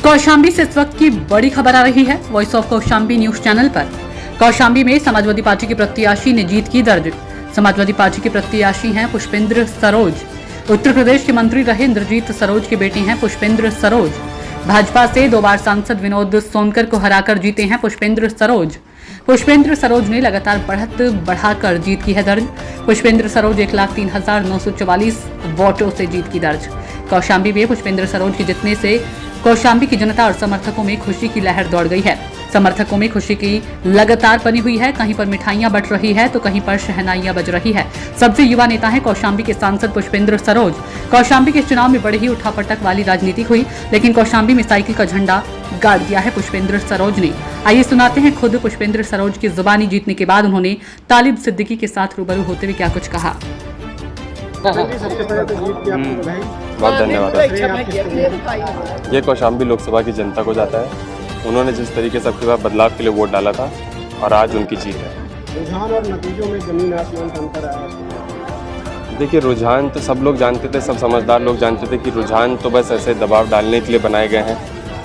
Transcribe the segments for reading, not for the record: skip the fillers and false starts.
कौशाम्बी से इस वक्त की बड़ी खबर आ रही है। Voice of Kaushambi news channel पर कौशाम्बी में समाजवादी पार्टी के प्रत्याशी ने जीत की दर्ज। समाजवादी पार्टी के प्रत्याशी हैं पुष्पेंद्र सरोज। उत्तर प्रदेश के मंत्री रहे इंद्रजीत सरोज के बेटे हैं पुष्पेंद्र सरोज। भाजपा से 2 बार सांसद विनोद सोनकर को हराकर जीते हैं पुष्पेंद्र सरोज। पुष्पेंद्र सरोज ने लगातार बढ़त बढ़ाकर जीत की है दर्ज। पुष्पेंद्र सरोज 1,03,944 वोटों से जीत की दर्ज। कौशाम्बी में पुष्पेंद्र सरोज के जीतने से कौशाम्बी की जनता और समर्थकों में खुशी की लहर दौड़ गई है। समर्थकों में खुशी की लगातार बनी हुई है। कहीं पर मिठाइयां बंट रही है तो कहीं पर शहनाइयां बज रही है। सबसे युवा नेता है कौशाम्बी के सांसद पुष्पेंद्र सरोज। कौशाम्बी के चुनाव में बड़ी ही उठापटक वाली राजनीति हुई, लेकिन कौशाम्बी में साइकिल का झंडा गाड़ दिया है पुष्पेंद्र सरोज ने। आइए सुनाते हैं खुद पुष्पेंद्र सरोज की जुबानी जीतने के बाद उन्होंने तालिब सिद्दीकी के साथ रूबरू होते हुए क्या कुछ कहा। सबसे पहले तो जीत की आपको बधाई। बहुत धन्यवाद। ये कौशाम्बी लोकसभा की जनता को जाता है। उन्होंने जिस तरीके से आपके पास बदलाव के लिए वोट डाला था और आज उनकी जीत है। रुझान और नतीजों में जमीन आसमान का अंतर आया। देखिए, रुझान तो सब लोग जानते थे, सब समझदार लोग जानते थे कि रुझान तो बस ऐसे दबाव डालने के लिए बनाए गए हैं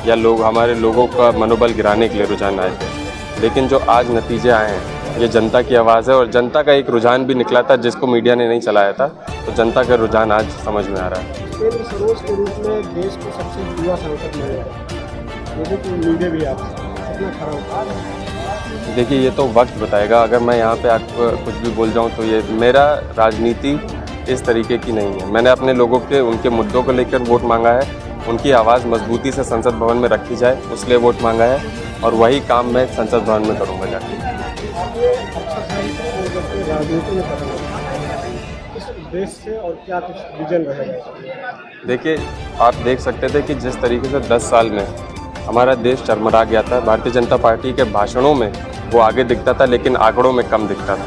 या लोग हमारे लोगों का मनोबल गिराने के लिए रुझान आए थे। लेकिन जो आज नतीजे आए हैं ये जनता की आवाज़ है और जनता का एक रुझान भी निकला था जिसको मीडिया ने नहीं चलाया था। तो जनता का रुझान आज समझ में आ रहा है। पुष्पेंद्र सरोज के रूप में देश को सबसे युवा सांसद मिले, मुझे तो उम्मीदें भी आपसे कितना खरा। देखिए, ये तो वक्त बताएगा। अगर मैं यहाँ पे आपको कुछ भी बोल जाऊँ तो ये मेरा राजनीति इस तरीके की नहीं है। मैंने अपने लोगों के उनके मुद्दों को लेकर वोट मांगा है। उनकी आवाज़ मजबूती से संसद भवन में रखी जाए इसलिए वोट मांगा है और वही काम मैं संसद भवन में करूँगा जाके। राजनीति में इस देश से और क्या कुछ विजन रहेगा? देखिए, आप देख सकते थे कि जिस तरीके से 10 साल में हमारा देश चरमरा गया था। भारतीय जनता पार्टी के भाषणों में वो आगे दिखता था लेकिन आंकड़ों में कम दिखता था।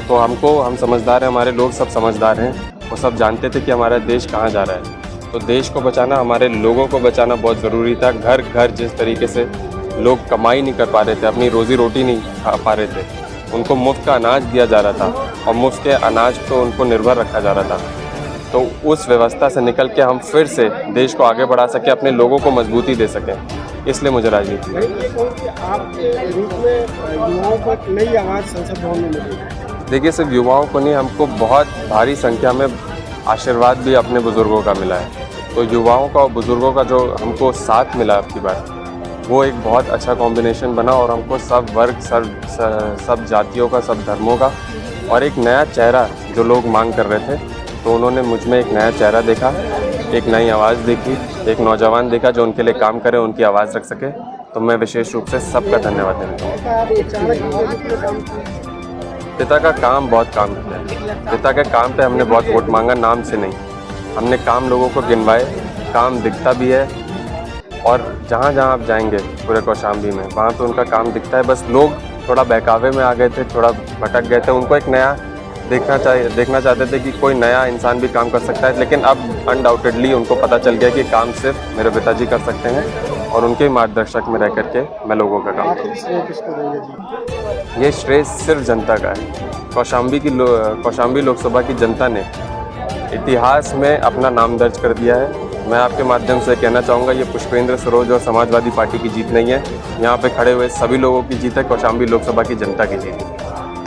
तो हम समझदार हैं, हमारे लोग सब समझदार हैं। वो सब जानते थे कि हमारा देश कहाँ जा रहा है। तो देश को बचाना, हमारे लोगों को बचाना बहुत ज़रूरी था। घर घर जिस तरीके से लोग कमाई नहीं कर पा रहे थे, अपनी रोज़ी रोटी नहीं खा पा रहे थे, उनको मुफ्त का अनाज दिया जा रहा था और मुफ्त के अनाज पर उनको निर्भर रखा जा रहा था। तो उस व्यवस्था से निकल के हम फिर से देश को आगे बढ़ा सकें, अपने लोगों को मजबूती दे सकें, इसलिए मुझे राजनीति। आपके रूप में युवाओं को एक नई आवाज़ संसद भवन में मिली। देखिए, सिर्फ युवाओं को नहीं, हमको बहुत भारी संख्या में आशीर्वाद भी अपने बुज़ुर्गों का मिला है। तो युवाओं का और बुज़ुर्गों का जो हमको साथ मिला आपकी बात, वो एक बहुत अच्छा कॉम्बिनेशन बना और हमको सब वर्ग, सब जातियों का, सब धर्मों का और एक नया चेहरा जो लोग मांग कर रहे थे, तो उन्होंने मुझ में एक नया चेहरा देखा, एक नई आवाज़ देखी, एक नौजवान देखा जो उनके लिए काम करे, उनकी आवाज़ रख सके। तो मैं विशेष रूप से सबका धन्यवाद देना चाहूँगा। पिता का काम बहुत काम किया है। पिता के काम पे हमने बहुत वोट मांगा, नाम से नहीं। हमने काम लोगों को गिनवाए, काम दिखता भी है और जहाँ जहाँ आप जाएंगे पूरे कौशाम्बी में वहाँ पे उनका काम दिखता है। बस लोग थोड़ा बहकावे में आ गए थे, थोड़ा भटक गए थे। उनको एक नया देखना चाहते थे कि कोई नया इंसान भी काम कर सकता है, लेकिन अब अनडाउटेडली उनको पता चल गया कि काम सिर्फ मेरे पिताजी कर सकते हैं और उनके मार्गदर्शक में रह करके मैं लोगों का काम करूँ। ये श्रेय सिर्फ जनता का है। कौशाम्बी लोकसभा की जनता ने इतिहास में अपना नाम दर्ज कर दिया है। मैं आपके माध्यम से कहना चाहूँगा, ये पुष्पेंद्र सरोज और समाजवादी पार्टी की जीत नहीं है, यहाँ पे खड़े हुए सभी लोगों की जीत है, कौशाम्बी लोकसभा की जनता की जीत है।